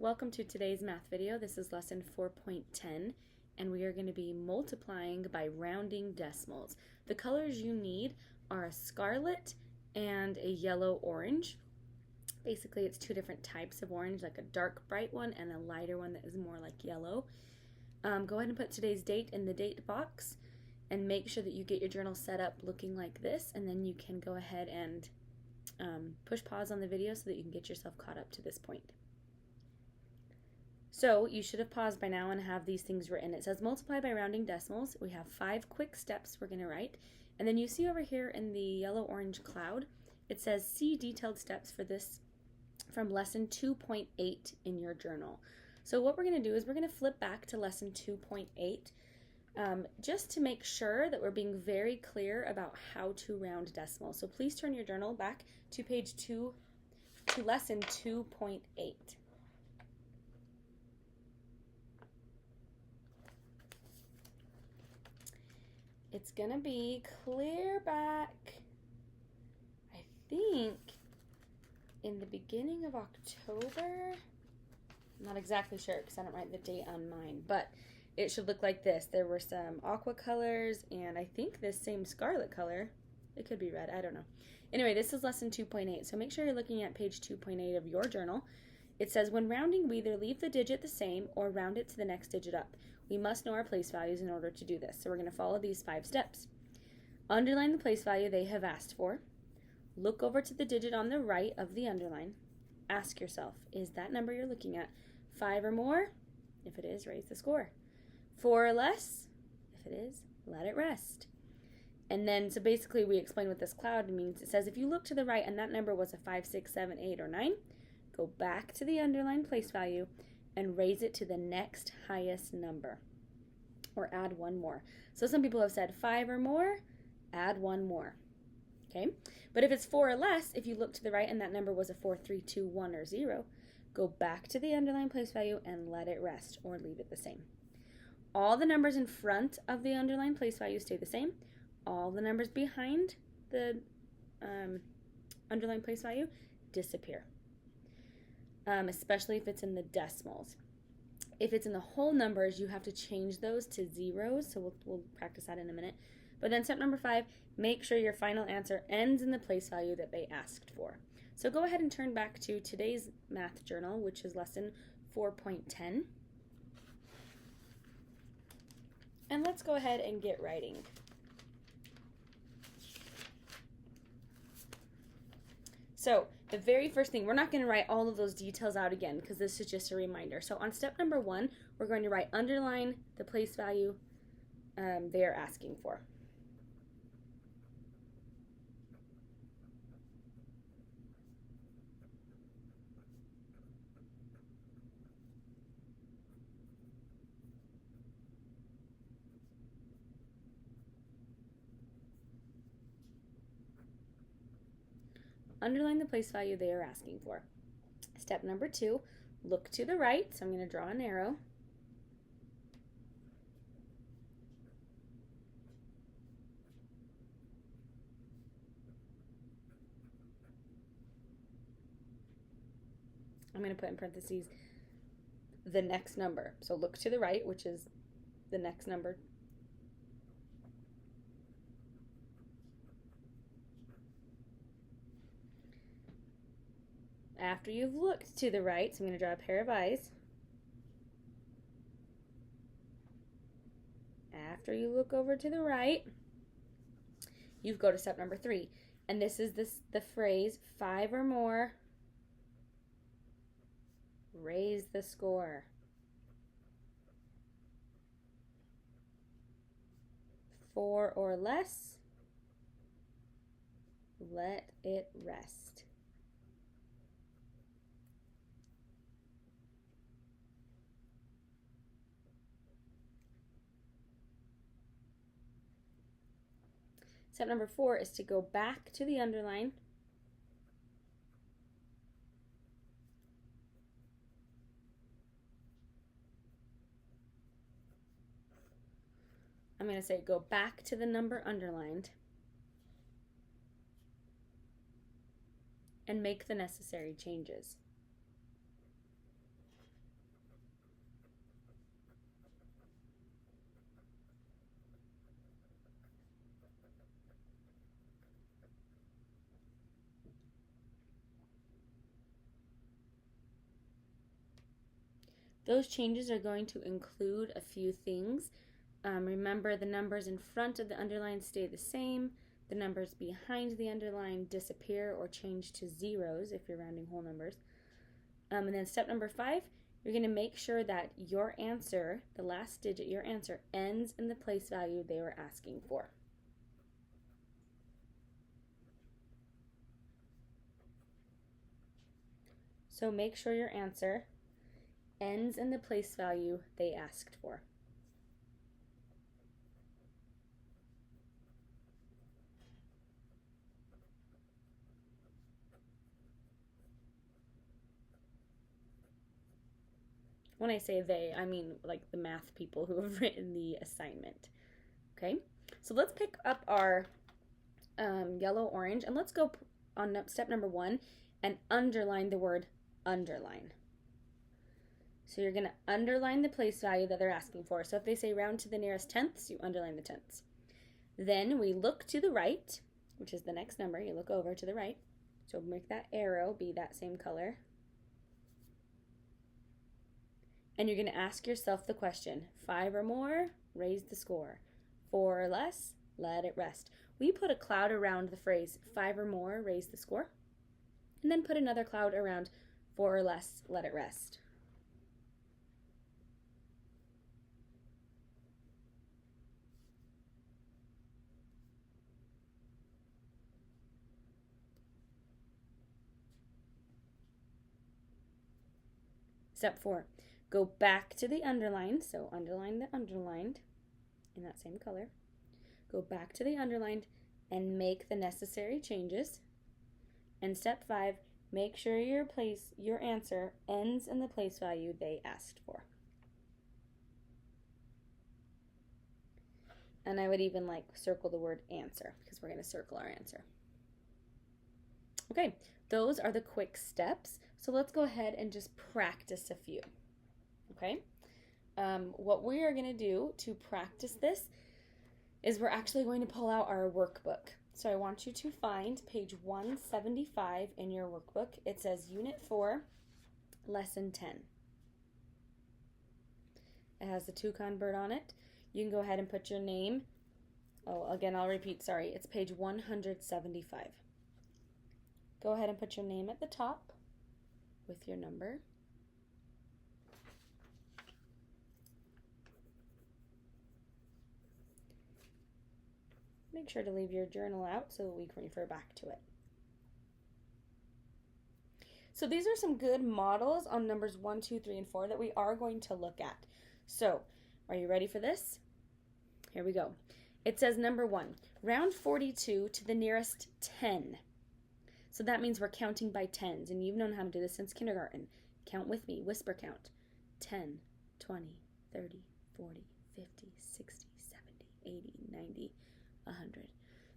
Welcome to today's math video. This is lesson 4.10 and we are going to be multiplying by rounding decimals. The colors you need are a scarlet and a yellow-orange. Basically it's two different types of orange, like a dark bright one and a lighter one that is more like yellow. Go ahead and put today's date in the date box and make sure that you get your journal set up looking like this, and then you can go ahead and push pause on the video so that you can get yourself caught up to this point. So you should have paused by now and have these things written. It says multiply by rounding decimals. We have 5 quick steps we're going to write. And then you see over here in the yellow-orange cloud, it says see detailed steps for this from lesson 2.8 in your journal. So what we're going to do is we're going to flip back to lesson 2.8 just to make sure that we're being very clear about how to round decimals. So please turn your journal back to page 2 to lesson 2.8. It's gonna be clear back, I think, in the beginning of October. I'm not exactly sure because I don't write the date on mine, but it should look like this. There were some aqua colors and I think this same scarlet color. It could be red, I don't know. Anyway, this is lesson 2.8, so make sure you're looking at page 2.8 of your journal. It says, when rounding, we either leave the digit the same or round it to the next digit up. We must know our place values in order to do this. So we're going to follow these 5 steps. Underline the place value they have asked for. Look over to the digit on the right of the underline. Ask yourself, is that number you're looking at 5 or more? If it is, raise the score. 4 or less? If it is, let it rest. And then, so basically we explain what this cloud means. It says if you look to the right and that number was a 5, 6, 7, 8, or 9, go back to the underlined place value and raise it to the next highest number, or add one more. So some people have said 5 or more, add one more. Okay? But if it's 4 or less, if you look to the right and that number was a 4, 3, 2, 1, or 0, go back to the underlined place value and let it rest, or leave it the same. All the numbers in front of the underlined place value stay the same. All the numbers behind the underlined place value disappear. Especially if it's in the decimals. If it's in the whole numbers, you have to change those to zeros, so we'll practice that in a minute. But then step number 5, make sure your final answer ends in the place value that they asked for. So go ahead and turn back to today's math journal, which is lesson 4.10. And let's go ahead and get writing. So the very first thing, we're not going to write all of those details out again because this is just a reminder. So on step number 1, we're going to write underline the place value they are asking for. Underline the place value they are asking for. Step number 2, look to the right. So I'm going to draw an arrow. I'm going to put in parentheses the next number. So look to the right, which is the next number. After you've looked to the right, so I'm going to draw a pair of eyes. After you look over to the right, you go to step number 3. And this is the phrase, 5 or more, raise the score. 4 or less, let it rest. Step number 4 is to go back to the underline I'm going to say go back to the number underlined and make the necessary changes. Those changes are going to include a few things. Remember, the numbers in front of the underline stay the same. The numbers behind the underline disappear or change to zeros if you're rounding whole numbers. And then step number 5, you're going to make sure that your answer, the last digit, your answer, ends in the place value they were asking for. So make sure your answer ends in the place value they asked for. When I say they, I mean like the math people who have written the assignment. Okay, so let's pick up our yellow, orange, and let's go on step number 1 and underline the word underline. So you're going to underline the place value that they're asking for. So if they say round to the nearest tenths, you underline the tenths. Then we look to the right, which is the next number. You look over to the right. So make that arrow be that same color. And you're going to ask yourself the question, 5 or more, raise the score. 4 or less, let it rest. We put a cloud around the phrase 5 or more, raise the score. And then put another cloud around 4 or less, let it rest. Step 4, go back to the underlined, so underline the underlined in that same color. Go back to the underlined and make the necessary changes. And step 5, make sure your answer ends in the place value they asked for. And I would even circle the word answer because we're going to circle our answer. Okay, those are the quick steps. So let's go ahead and just practice a few. Okay, what we are going to do to practice this is we're actually going to pull out our workbook. So I want you to find page 175 in your workbook. It says Unit 4, Lesson 10. It has the toucan bird on it. You can go ahead and put your name. Oh, again, I'll repeat, sorry. It's page 175. Go ahead and put your name at the top with your number. Make sure to leave your journal out so that we can refer back to it. So these are some good models on numbers 1, 2, 3, and 4 that we are going to look at. So, are you ready for this? Here we go. It says number 1, round 42 to the nearest 10. So that means we're counting by tens, and you've known how to do this since kindergarten. Count with me, whisper count. 10, 20, 30, 40, 50, 60, 70, 80, 90, 100.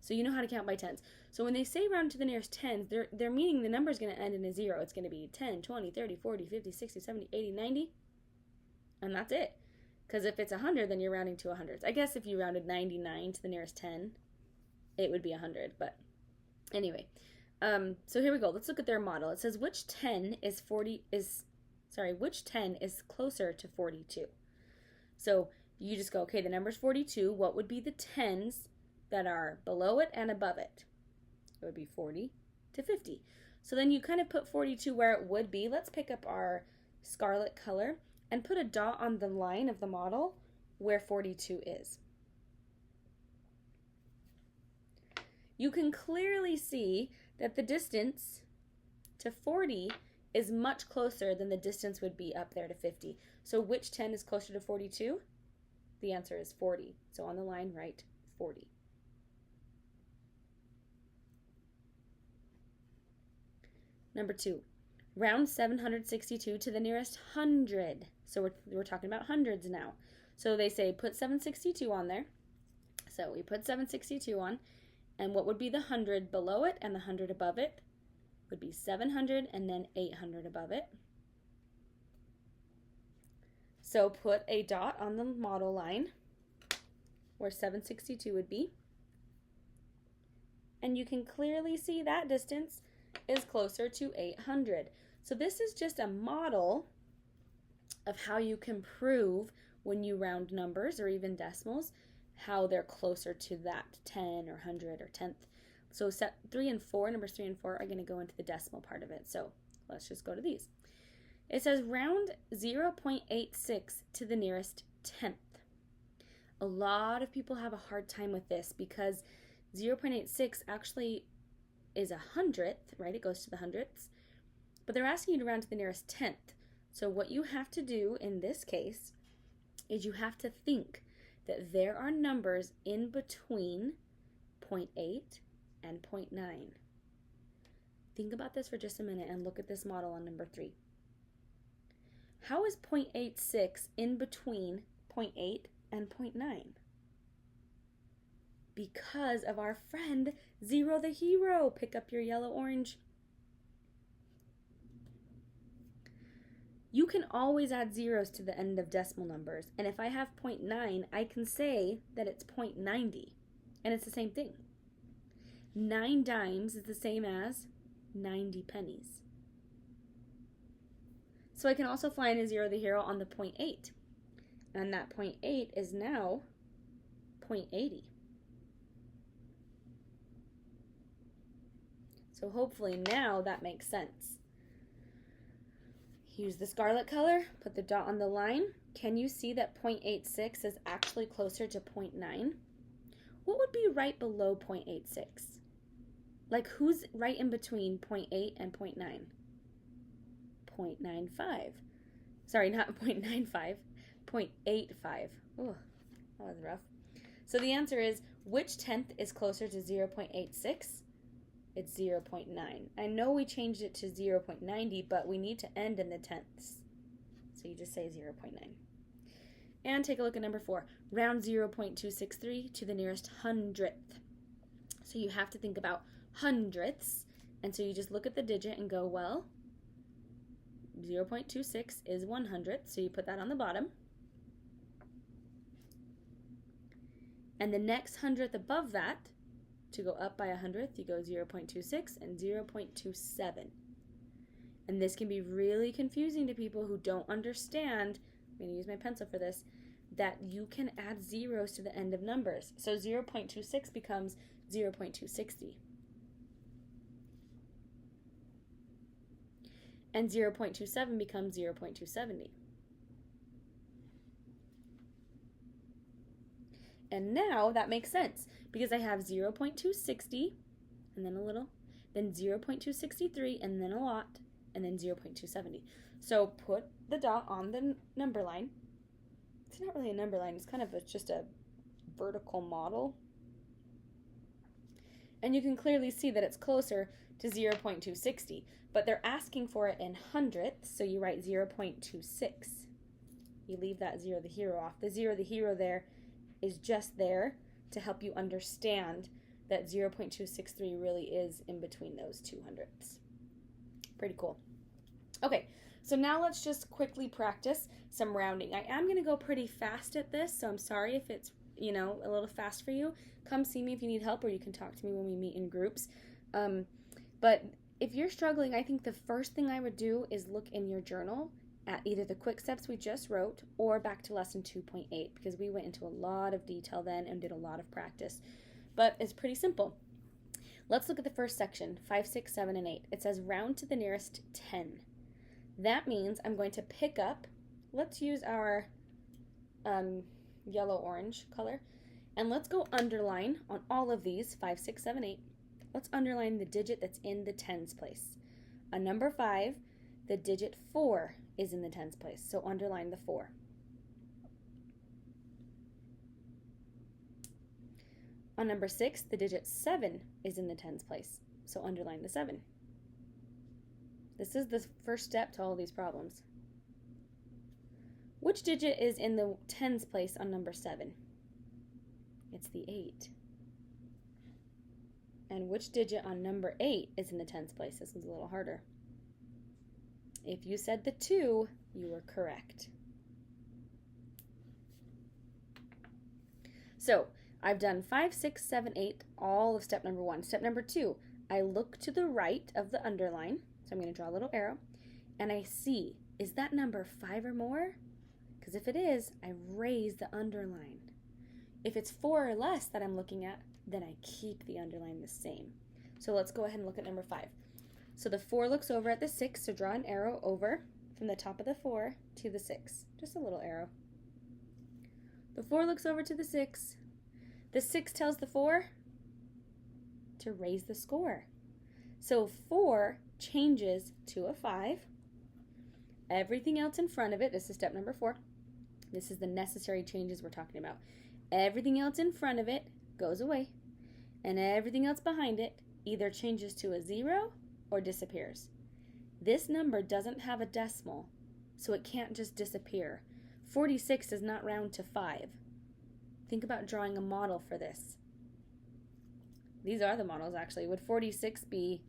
So you know how to count by tens. So when they say round to the nearest tens, they're meaning the number is going to end in a 0. It's going to be 10, 20, 30, 40, 50, 60, 70, 80, 90, and that's it. Because if it's 100, then you're rounding to 100s. I guess if you rounded 99 to the nearest 10, it would be 100. But anyway, so here we go. Let's look at their model. It says which 10 is closer to 42. So you just go, okay, the number's 42. What would be the tens that are below it and above it? It would be 40 to 50. So then you kind of put 42 where it would be. Let's pick up our scarlet color and put a dot on the line of the model where 42 is. You can clearly see that the distance to 40 is much closer than the distance would be up there to 50. So which 10 is closer to 42? The answer is 40. So on the line, write 40. Number 2, round 762 to the nearest 100. So we're talking about hundreds now. So they say put 762 on there. So we put 762 on, and what would be the 100 below it and the 100 above it? Would be 700 and then 800 above it. So put a dot on the model line where 762 would be. And you can clearly see that distance is closer to 800. So this is just a model of how you can prove when you round numbers or even decimals, how they're closer to that 10 or 100 or 10th. So step 3 and 4, numbers 3 and 4 are going to go into the decimal part of it. So let's just go to these. It says round 0.86 to the nearest 10th. A lot of people have a hard time with this because 0.86 actually is a hundredth, right? It goes to the hundredths. But they're asking you to round to the nearest 10th. So what you have to do in this case is you have to think that there are numbers in between 0.8 and 0.9. Think about this for just a minute and look at this model on number 3. How is 0.86 in between 0.8 and 0.9? Because of our friend Zero the Hero. Pick up your yellow orange. You can always add zeros to the end of decimal numbers. And if I have 0.9, I can say that it's 0.90. And it's the same thing. 9 dimes is the same as 90 pennies. So I can also fly in a Zero the Hero on the 0.8. And that 0.8 is now 0.80. So hopefully now that makes sense. Use the scarlet color, put the dot on the line. Can you see that 0.86 is actually closer to 0.9? What would be right below 0.86? Like who's right in between 0.8 and 0.9? 0.95. Sorry, not 0.95, 0.85. Oh, that was rough. So the answer is, which tenth is closer to 0.86? It's 0.9. I know we changed it to 0.90, but we need to end in the tenths. So you just say 0.9. And take a look at number 4. Round 0.263 to the nearest hundredth. So you have to think about hundredths. And so you just look at the digit and go, well, 0.26 is 100th, so you put that on the bottom. And the next hundredth above that, to go up by 100th, you go 0.26 and 0.27. And this can be really confusing to people who don't understand, I'm going to use my pencil for this, that you can add zeros to the end of numbers. So 0.26 becomes 0.260. And 0.27 becomes 0.270. And now that makes sense because I have 0.260 and then a little, then 0.263 and then a lot, and then 0.270. So put the dot on the number line. It's not really a number line, it's kind of just a vertical model. And you can clearly see that it's closer to 0.260, but they're asking for it in hundredths, so you write 0.26. You leave that Zero the Hero off. The Zero the Hero there is just there to help you understand that 0.263 really is in between those two hundredths. Pretty cool. Okay, so now let's just quickly practice some rounding. I am going to go pretty fast at this, so I'm sorry if it's, a little fast for you. Come see me if you need help, or you can talk to me when we meet in groups. But if you're struggling, I think the first thing I would do is look in your journal at either the quick steps we just wrote or back to lesson 2.8, because we went into a lot of detail then and did a lot of practice. But it's pretty simple. Let's look at the first section, 5, 6, 7, and 8. It says round to the nearest 10. That means I'm going to pick up, let's use our yellow-orange color, and let's go underline on all of these, 5, 6, 7, 8. Let's underline the digit that's in the tens place. On number 5, the digit 4 is in the tens place, so underline the 4. On number 6, the digit 7 is in the tens place, so underline the 7. This is the first step to all these problems. Which digit is in the tens place on number 7? It's the 8. And which digit on number 8 is in the tens place? This one's a little harder. If you said the 2, you were correct. So I've done 5, 6, 7, 8, all of step number 1. Step number 2, I look to the right of the underline. So I'm going to draw a little arrow, and I see is that number 5 or more? Because if it is, I raise the underline. If it's 4 or less that I'm looking at, then I keep the underline the same. So let's go ahead and look at number 5. So the 4 looks over at the 6, so draw an arrow over from the top of the 4 to the 6. Just a little arrow. The 4 looks over to the 6. The 6 tells the 4 to raise the score. So 4 changes to a 5. Everything else in front of it, this is step number 4. This is the necessary changes we're talking about. Everything else in front of it goes away, and everything else behind it either changes to a 0 or disappears. This number doesn't have a decimal, so it can't just disappear. 46 does not round to 5. Think about drawing a model for this. These are the models, actually. Would 46 be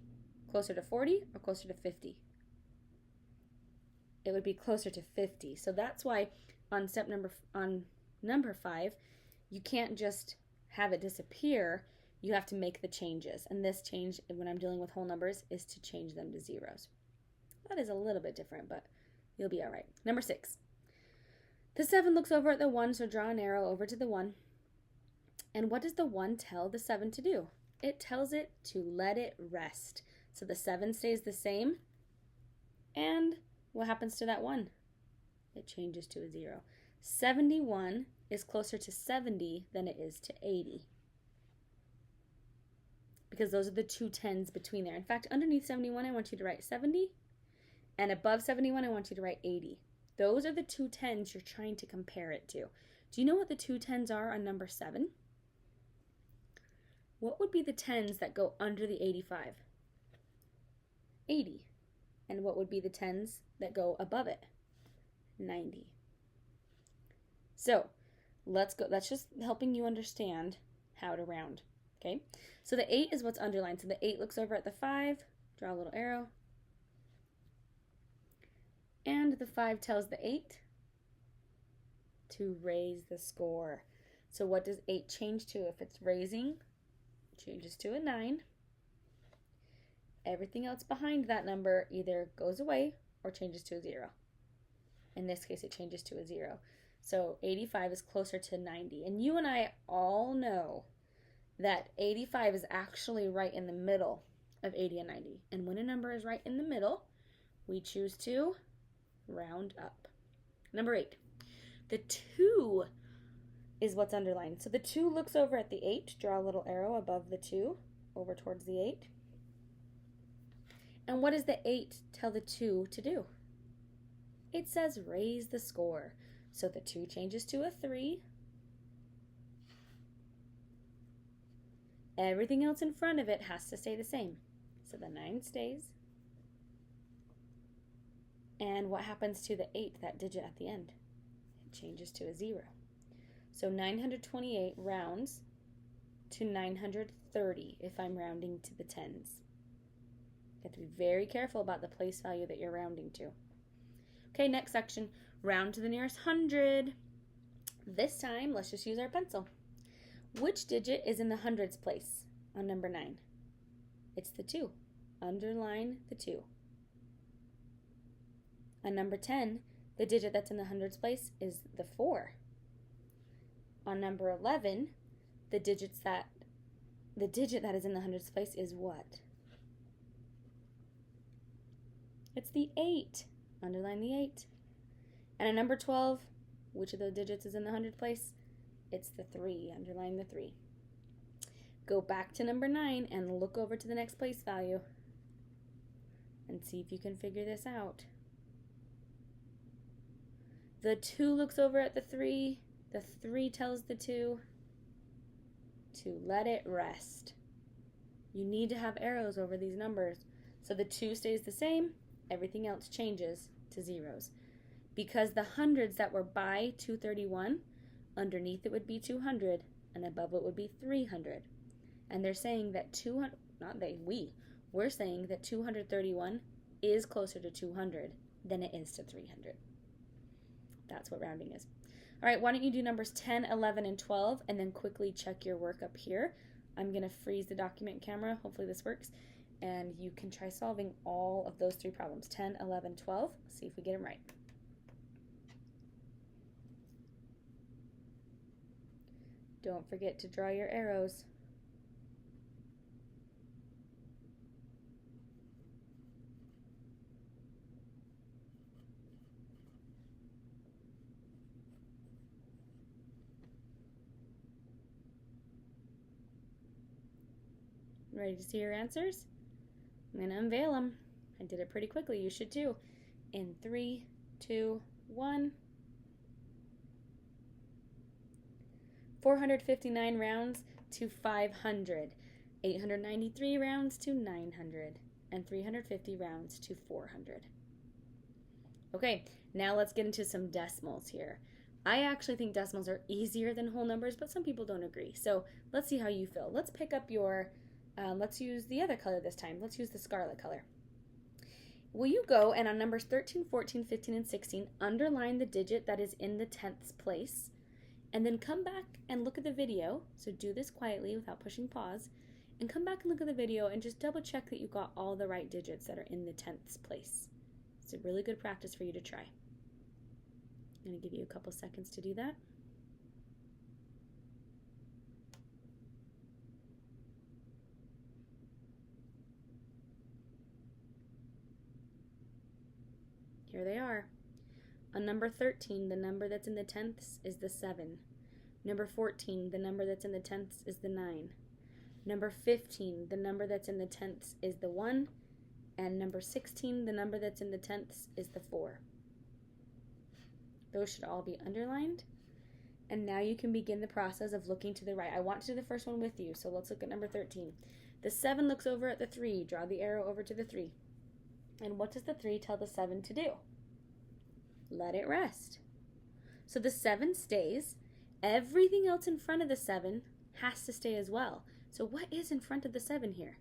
closer to 40 or closer to 50? It would be closer to 50. So that's why on number 5, you can't just have it disappear. You have to make the changes. And this change, when I'm dealing with whole numbers, is to change them to zeros. That is a little bit different, but you'll be all right. Number 6. The 7 looks over at the 1, so draw an arrow over to the 1. And what does the 1 tell the 7 to do? It tells it to let it rest. So the 7 stays the same. And what happens to that 1? It changes to a 0. 71 is closer to 70 than it is to 80. Because those are the two 10s between there. In fact, underneath 71, I want you to write 70. And above 71, I want you to write 80. Those are the two 10s you're trying to compare it to. Do you know what the two 10s are on number 7? What would be the 10s that go under the 85? 80. And what would be the 10s that go above it? 90. So let's go. That's just helping you understand how to round. Okay. So the 8 is what's underlined. So the 8 looks over at the 5. Draw a little arrow. And the 5 tells the 8 to raise the score. So what does 8 change to if it's raising? It changes to a 9. Everything else behind that number either goes away or changes to a 0. In this case, it changes to a 0. So 85 is closer to 90. And you and I all know that 85 is actually right in the middle of 80 and 90. And when a number is right in the middle, we choose to round up. Number 8. The 2 is what's underlined. So the 2 looks over at the 8. Draw a little arrow above the 2 over towards the 8. And what does the 8 tell the 2 to do? It says raise the score. So the 2 changes to a 3. Everything else in front of it has to stay the same. So the 9 stays. And what happens to the 8, that digit at the end? It changes to a 0. So 928 rounds to 930 if I'm rounding to the 10s. You have to be very careful about the place value that you're rounding to. Okay, next section, round to the nearest 100. This time, let's just use our pencil. Which digit is in the hundreds place on number 9? It's the 2. Underline the 2. On number 10, the digit that's in the hundreds place is the 4. On number 11, the digit that is in the hundreds place is what? It's the 8. Underline the 8. And on number 12, which of the digits is in the hundred place? It's the 3. Underline the 3. Go back to number 9 and look over to the next place value and see if you can figure this out. The 2 looks over at the 3. The 3 tells the 2 to let it rest. You need to have arrows over these numbers. So the 2 stays the same. Everything else changes to zeros. Because the hundreds that were by 231, underneath it would be 200, and above it would be 300. And they're saying that we're saying that 231 is closer to 200 than it is to 300. That's what rounding is. All right, why don't you do numbers 10, 11, and 12, and then quickly check your work up here. I'm going to freeze the document camera. Hopefully this works. And you can try solving all of those three problems, 10, 11, 12. See if we get them right. Don't forget to draw your arrows. Ready to see your answers? I'm going to unveil them. I did it pretty quickly. You should too. In 3, 2, 1. 459 rounds to 500. 893 rounds to 900. And 350 rounds to 400. Okay, now let's get into some decimals here. I actually think decimals are easier than whole numbers, but some people don't agree. So let's see how you feel. Let's pick up your, let's use the other color this time. Let's use the scarlet color. Will you go and on numbers 13, 14, 15, and 16, underline the digit that is in the 10th place, and then come back and look at the video. So do this quietly without pushing pause, and come back and look at the video and just double check that you got all the right digits that are in the 10th place. It's a really good practice for you to try. I'm going to give you a couple seconds to do that. Here they are. On number 13, the number that's in the tenths is the 7. Number 14, the number that's in the tenths is the 9. Number 15, the number that's in the tenths is the 1. And number 16, the number that's in the tenths is the 4. Those should all be underlined. And now you can begin the process of looking to the right. I want to do the first one with you, so let's look at number 13. The 7 looks over at the 3. Draw the arrow over to the 3. And what does the 3 tell the 7 to do? Let it rest. So the 7 stays. Everything else in front of the 7 has to stay as well. So what is in front of the 7 here?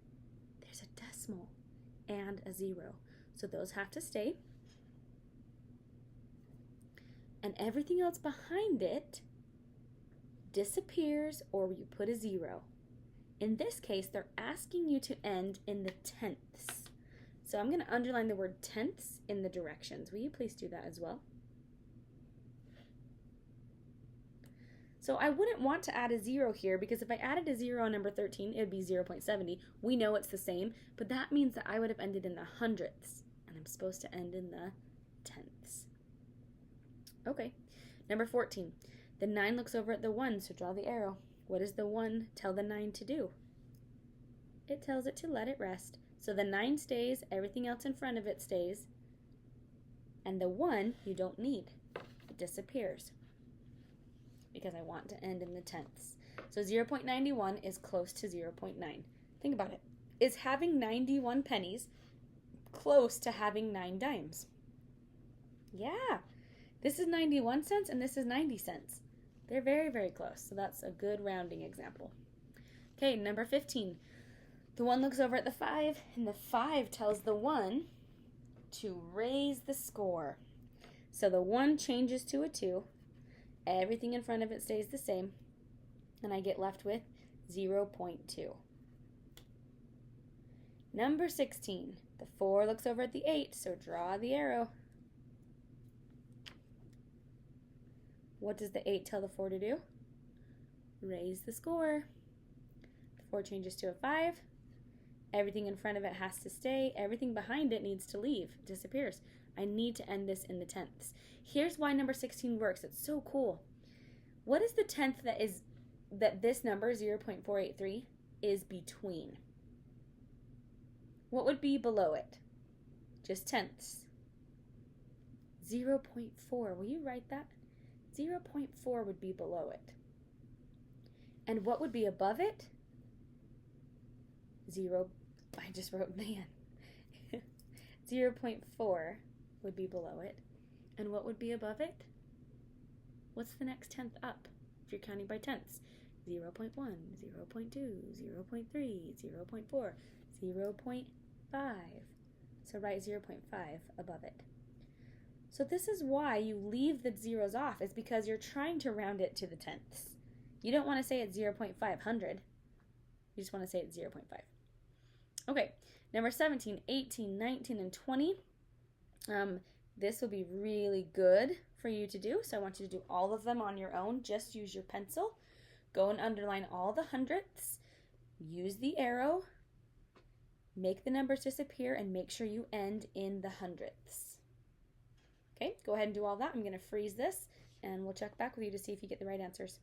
There's a decimal and a 0. So those have to stay. And everything else behind it disappears or you put a 0. In this case, they're asking you to end in the tenths. So I'm going to underline the word tenths in the directions. Will you please do that as well? So I wouldn't want to add a 0 here because if I added a 0 on number 13, it would be 0.70. We know it's the same, but that means that I would have ended in the hundredths, and I'm supposed to end in the tenths. Okay, number 14. The 9 looks over at the 1, so draw the arrow. What does the 1 tell the 9 to do? It tells it to let it rest. So the 9 stays, everything else in front of it stays, and the 1 you don't need. It disappears because I want to end in the tenths. So 0.91 is close to 0.9. Think about it. Is having 91 pennies close to having 9 dimes? Yeah. This is 91 cents and this is 90 cents. They're very, very close. So that's a good rounding example. Okay, number 15. The 1 looks over at the 5, and the 5 tells the 1 to raise the score. So the 1 changes to a 2. Everything in front of it stays the same, and I get left with 0.2. Number 16. The 4 looks over at the 8, so draw the arrow. What does the 8 tell the 4 to do? Raise the score. The 4 changes to a 5. Everything in front of it has to stay. Everything behind it needs to leave. It disappears. I need to end this in the tenths. Here's why number 16 works. It's so cool. What is the tenth that this number, 0.483, is between? What would be below it? Just tenths. 0.4. Will you write that? 0.4 would be below it. And what would be above it? 0. I just wrote man. 0.4 would be below it. And what would be above it? What's the next tenth up if you're counting by tenths? 0.1, 0.2, 0.3, 0.4, 0.5. So write 0.5 above it. So this is why you leave the zeros off, is because you're trying to round it to the tenths. You don't want to say it's 0.500. You just want to say it's 0.5. Okay, Number 17, 18, 19, and 20. This will be really good for you to do. So I want you to do all of them on your own. Just use your pencil. Go and underline all the hundredths. Use the arrow. Make the numbers disappear and make sure you end in the hundredths. Okay, go ahead and do all that. I'm going to freeze this and we'll check back with you to see if you get the right answers.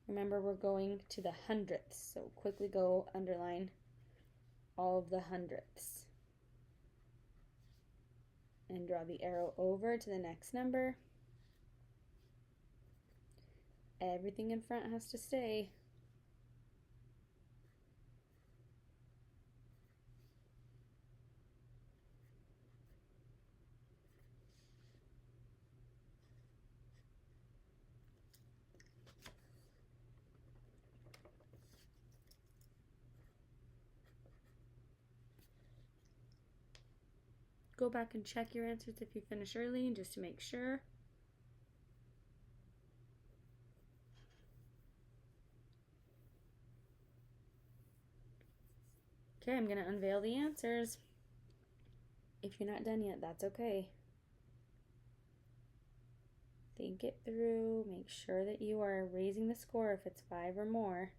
Remember, we're going to the hundredths, so quickly go underline all of the hundredths. And draw the arrow over to the next number. Everything in front has to stay. Go back and check your answers if you finish early, just to make sure. Okay, I'm going to unveil the answers. If you're not done yet, that's okay. Think it through. Make sure that you are raising the score if it's 5 or more.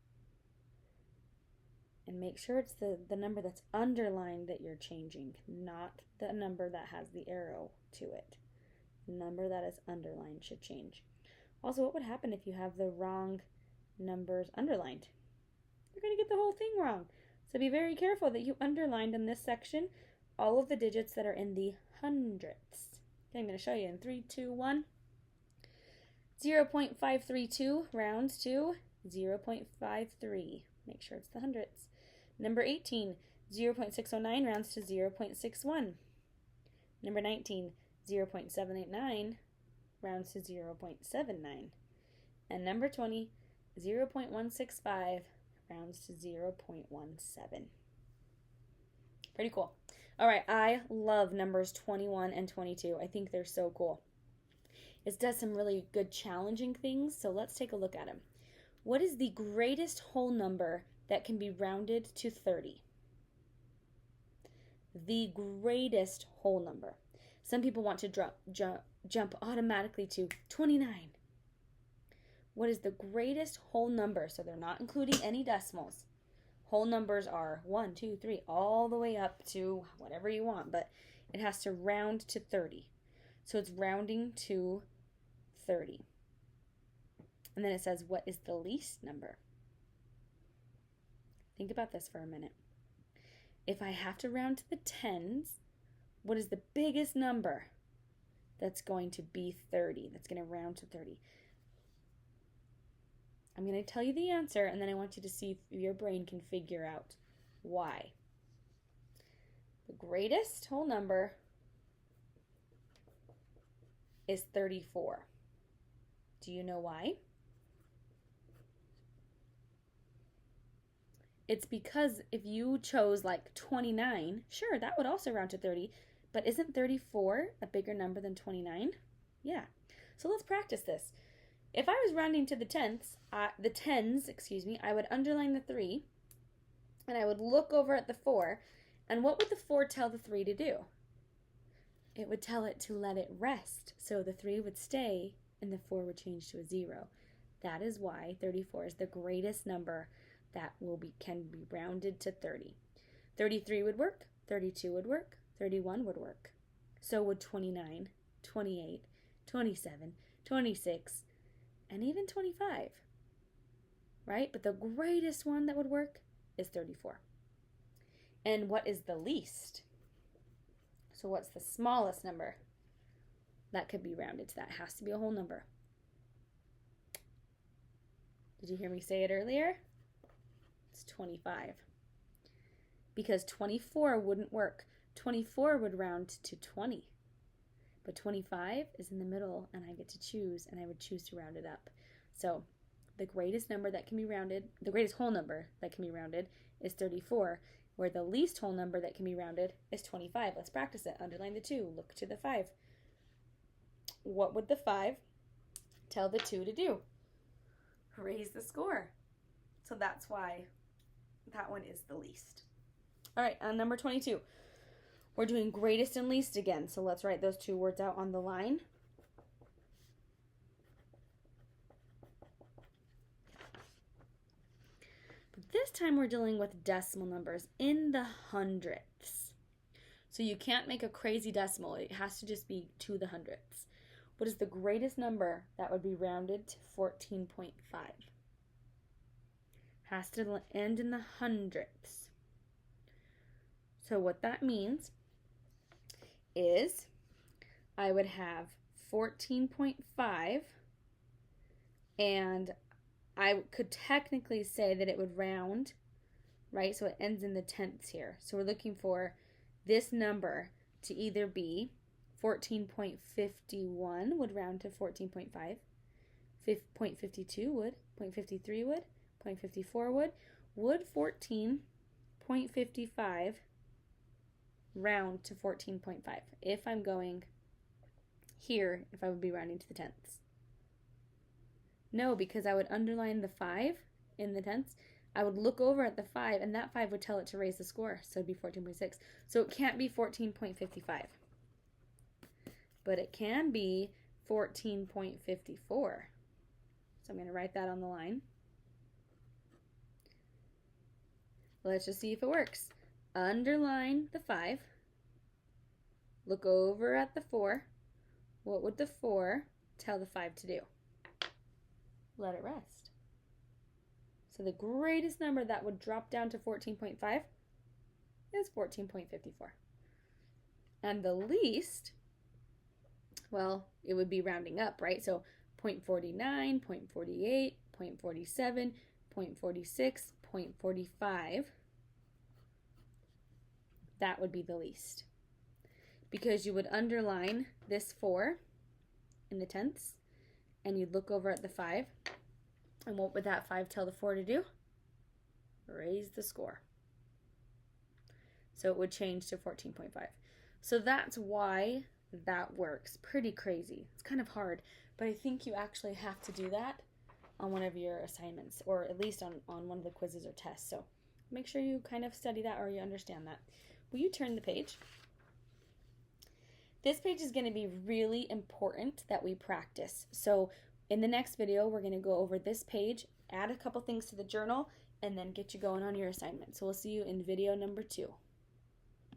And make sure it's the number that's underlined that you're changing, not the number that has the arrow to it. The number that is underlined should change. Also, what would happen if you have the wrong numbers underlined? You're going to get the whole thing wrong. So be very careful that you underlined in this section all of the digits that are in the hundredths. Okay, I'm going to show you in 3, 2, 1. 0.532 rounds to 0.53. Make sure it's the hundredths. Number 18, 0.609 rounds to 0.61. Number 19, 0.789 rounds to 0.79. And number 20, 0.165 rounds to 0.17. Pretty cool. All right, I love numbers 21 and 22. I think they're so cool. It does some really good challenging things, so let's take a look at them. What is the greatest whole number that can be rounded to 30? The greatest whole number. Some people want to jump automatically to 29. What is the greatest whole number? So they're not including any decimals. Whole numbers are 1, 2, 3, all the way up to whatever you want, but it has to round to 30. So it's rounding to 30. And then it says, what is the least number? Think about this for a minute. If I have to round to the tens, what is the biggest number that's going to be 30, that's going to round to 30? I'm going to tell you the answer, and then I want you to see if your brain can figure out why. The greatest whole number is 34. Do you know why? It's because if you chose like 29, sure, that would also round to 30, but isn't 34 a bigger number than 29? Yeah. So let's practice this. If I was rounding to the tens, I would underline the 3, and I would look over at the 4, and what would the 4 tell the 3 to do? It would tell it to let it rest, so the 3 would stay, and the 4 would change to a 0. That is why 34 is the greatest number that can be rounded to 30. 33 would work, 32 would work, 31 would work. So would 29, 28, 27, 26, and even 25, right? But the greatest one that would work is 34. And what is the least? So what's the smallest number that could be rounded to that? It has to be a whole number. Did you hear me say it earlier? It's 25. Because 24 wouldn't work. 24 would round to 20. But 25 is in the middle, and I get to choose, and I would choose to round it up. So the greatest number that can be rounded, the greatest whole number that can be rounded is 34, where the least whole number that can be rounded is 25. Let's practice it. Underline the 2. Look to the 5. What would the 5 tell the 2 to do? Raise the score. So that's why that one is the least. All right, on number 22, we're doing greatest and least again. So let's write those two words out on the line. But this time we're dealing with decimal numbers in the hundredths. So you can't make a crazy decimal. It has to just be to the hundredths. What is the greatest number that would be rounded to 14.5? Has to end in the hundredths. So what that means is I would have 14.5, and I could technically say that it would round, right? So it ends in the tenths here. So we're looking for this number to either be 14.51 would round to 14.5, 0.52 would, 0.53 would, 0.54 would 14.55 round to 14.5 if I'm going here, if I would be rounding to the tenths? No, because I would underline the 5 in the tenths. I would look over at the 5, and that 5 would tell it to raise the score, so it'd be 14.6. So it can't be 14.55, but it can be 14.54. So I'm going to write that on the line. Let's just see if it works. Underline the 5. Look over at the 4. What would the 4 tell the 5 to do? Let it rest. So the greatest number that would drop down to 14.5 is 14.54. And the least, well, it would be rounding up, right? So 0.49, 0.48, 0.47, 0.46, 0.45. That would be the least. Because you would underline this 4 in the tenths, and you'd look over at the 5. And what would that 5 tell the 4 to do? Raise the score. So it would change to 14.5. So that's why that works. Pretty crazy. It's kind of hard, but I think you actually have to do that on one of your assignments, or at least on one of the quizzes or tests. So make sure you kind of study that or you understand that. Will you turn the page? This page is going to be really important that we practice. So in the next video, we're going to go over this page, add a couple things to the journal, and then get you going on your assignment. So we'll see you in video number 2.